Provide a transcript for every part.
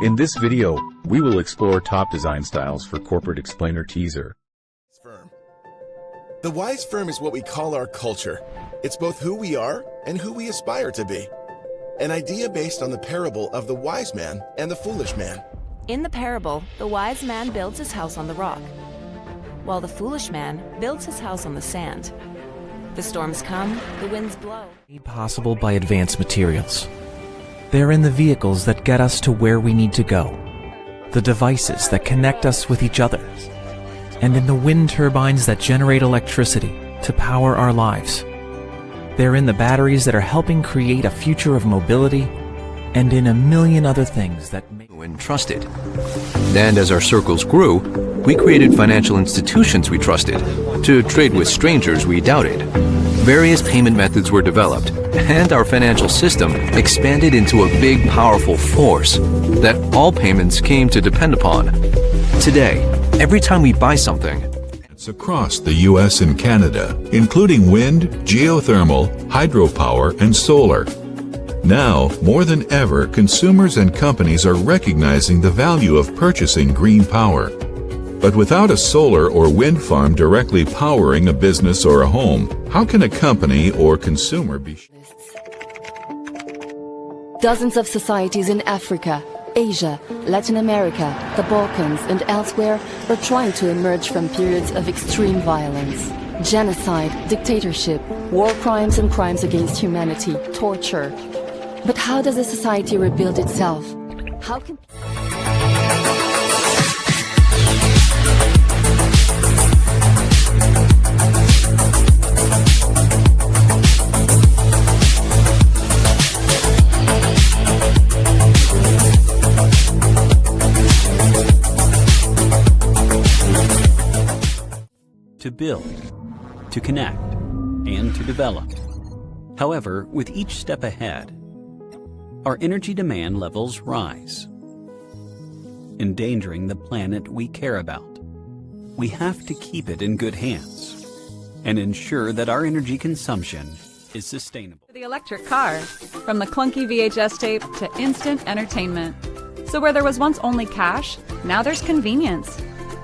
In this video, we will explore top design styles for corporate explainer teaser. Firm. The wise firm is what we call our culture. It's both who we are and who we aspire to be. An idea based on the parable of the wise man and the foolish man. In the parable, the wise man builds his house on the rock, while the foolish man builds his house on the sand. The storms come, the winds blow. Made possible by advanced materials. They're in the vehicles that get us to where we need to go, the devices that connect us with each other, and in the wind turbines that generate electricity to power our lives. They're in the batteries that are helping create a future of mobility, and in a million other things that make and trusted. And as our circles grew, we created financial institutions we trusted to trade with strangers we doubted. Various payment methods were developed, and our financial system expanded into a big, powerful force that all payments came to depend upon. Today, every time we buy something, across the U.S. and Canada, including wind, geothermal, hydropower, and solar. Now, more than ever, consumers and companies are recognizing the value of purchasing green power. But without a solar or wind farm directly powering a business or a home, how can a company or consumer be sure? Dozens of societies in Africa, Asia, Latin America, the Balkans, and elsewhere are trying to emerge from periods of extreme violence. Genocide, dictatorship, war crimes and crimes against humanity, torture. But how does a society rebuild itself? How can... To build, to connect, and to develop. However, with each step ahead, our energy demand levels rise, endangering the planet we care about. We have to keep it in good hands and ensure that our energy consumption is sustainable. The electric car, from the clunky VHS tape to instant entertainment. So where there was once only cash, now there's convenience.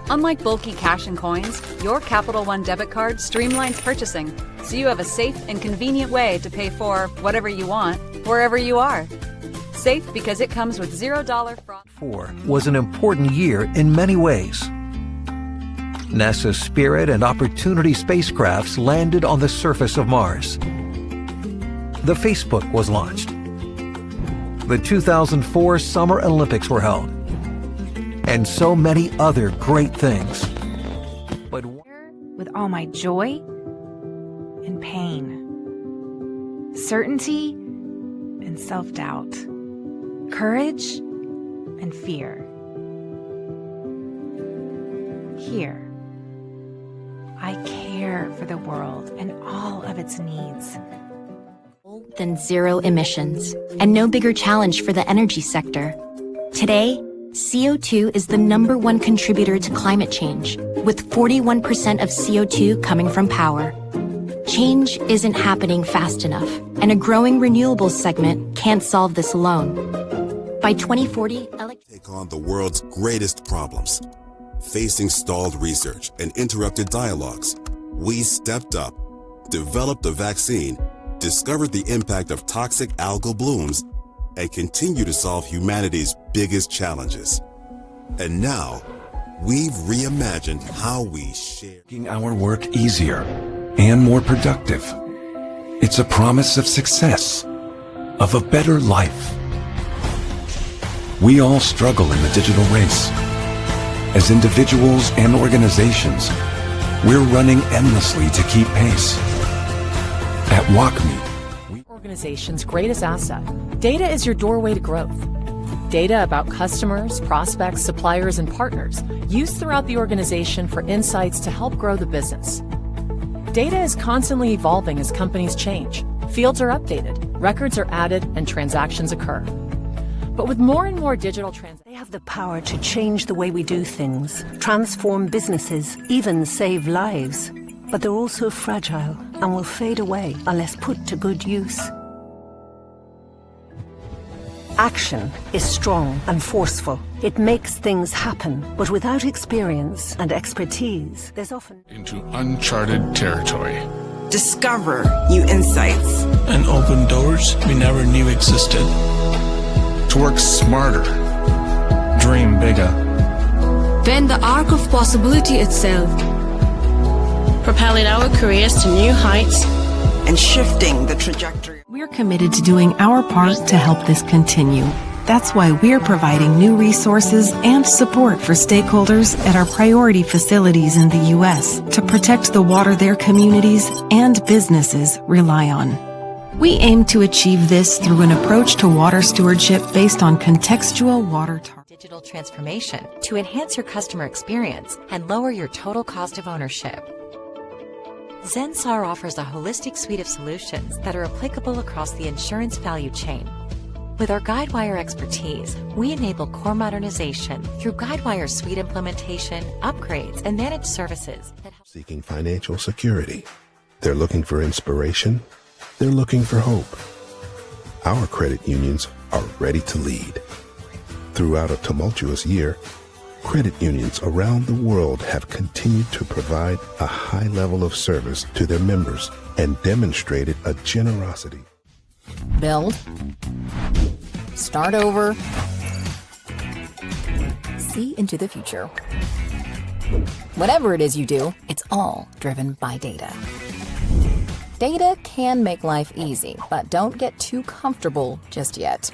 Unlike bulky cash and coins, your Capital One debit card streamlines purchasing, so you have a safe and convenient way to pay for whatever you want, wherever you are. Safe because it comes with $0 fraud. 2004 was an important year in many ways. NASA's Spirit and Opportunity spacecrafts landed on the surface of Mars. The Facebook was launched. The 2004 Summer Olympics were held. And so many other great things. But with all my joy and pain, certainty and self-doubt, courage and fear. Here, I care for the world and all of its needs. Than zero emissions, and no bigger challenge for the energy sector. Today, CO2 is the #1 contributor to climate change, with 41% of CO2 coming from power. Change isn't happening fast enough, and a growing renewables segment can't solve this alone. By 2040, take on the world's greatest problems. Facing stalled research and interrupted dialogues, we stepped up, developed a vaccine, discovered the impact of toxic algal blooms, and continue to solve humanity's biggest challenges. And now, we've reimagined how we share. Making our work easier and more productive. It's a promise of success, of a better life. We all struggle in the digital race. As individuals and organizations, we're running endlessly to keep pace. At WalkMe, organization's greatest asset. Data is your doorway to growth. Data about customers, prospects, suppliers, and partners used throughout the organization for insights to help grow the business. Data is constantly evolving as companies change. Fields are updated, records are added, and transactions occur. But with more and more digital transactions, they have the power to change the way we do things, transform businesses, even save lives. But they're also fragile and will fade away unless put to good use. Action is strong and forceful. It makes things happen, but without experience and expertise, there's often into uncharted territory. Discover new insights And open doors we never knew existed. To work smarter. Dream bigger. Bend the arc of possibility itself. Propelling our careers to new heights. and shifting the trajectory. We're committed to doing our part to help this continue. That's why we're providing new resources and support for stakeholders at our priority facilities in the U.S. to protect the water their communities and businesses rely on. We aim to achieve this through an approach to water stewardship based on contextual water digital transformation to enhance your customer experience and lower your total cost of ownership. Zensar offers a holistic suite of solutions that are applicable across the insurance value chain. With our Guidewire expertise, we enable core modernization through Guidewire suite implementation, upgrades, and managed services. Seeking financial security. They're looking for inspiration. They're looking for hope. Our credit unions are ready to lead. Throughout a tumultuous year, credit unions around the world have continued to provide a high level of service to their members and demonstrated a generosity. Build. Start over. See into the future. Whatever it is you do, it's all driven by data. Data can make life easy, but don't get too comfortable just yet.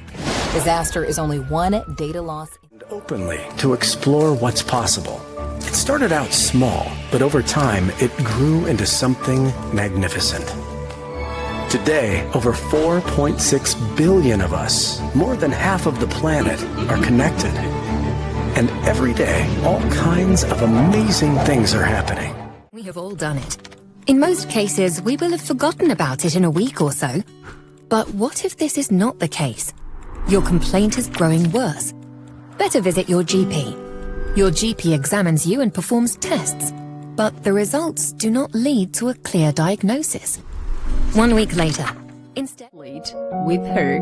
Disaster is only one data loss. Openly to explore what's possible. It started out small, but over time it grew into something magnificent. Today, over 4.6 billion of us, more than half of the planet, are connected. And every day, all kinds of amazing things are happening. We have all done it. In most cases, we will have forgotten about it in a week or so. But what if this is not the case? Your complaint is growing worse. Better visit your GP. Your GP examines you and performs tests, but the results do not lead to a clear diagnosis. 1 week later, instead with her.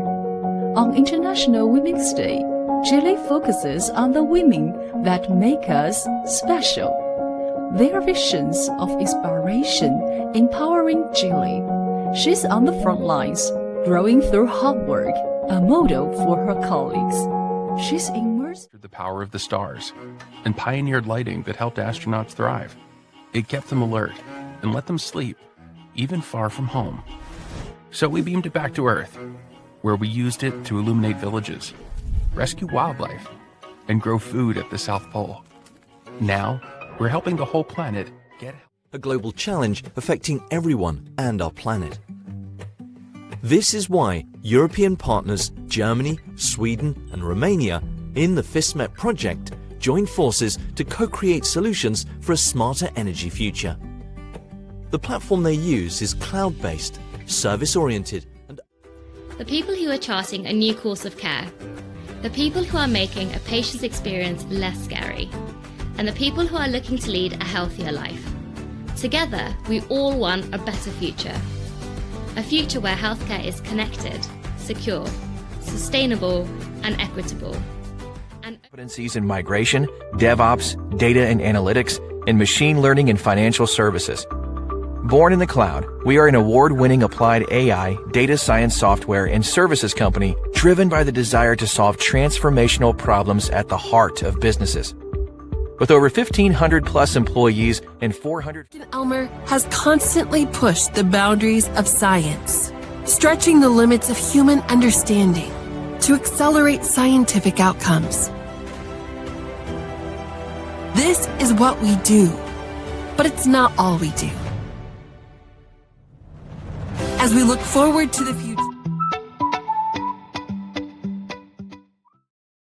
On International Women's Day, Jilly focuses on the women that make us special. Their visions of inspiration, empowering Jilly. She's on the front lines, growing through hard work, a model for her colleagues. She's immersed the power of the stars and pioneered lighting that helped astronauts thrive. It kept them alert and let them sleep, even far from home. So we beamed it back to Earth, where we used it to illuminate villages, rescue wildlife, and grow food at the South Pole. Now, we're helping the whole planet get a global challenge affecting everyone and our planet. This is why European partners Germany, Sweden, and Romania in the FISMET project joined forces to co-create solutions for a smarter energy future. The platform they use is cloud-based, service-oriented, and the people who are charting a new course of care, the people who are making a patient's experience less scary, and the people who are looking to lead a healthier life. Together, we all want a better future. A future where healthcare is connected, secure, sustainable, and equitable. Competencies in migration, DevOps, data and analytics, and machine learning and financial services. Born in the cloud, we are an award-winning applied AI, data science software, and services company driven by the desire to solve transformational problems at the heart of businesses. With over 1,500 plus employees and 400... Elmer has constantly pushed the boundaries of science, stretching the limits of human understanding to accelerate scientific outcomes. This is what we do, but it's not all we do. As we look forward to the future,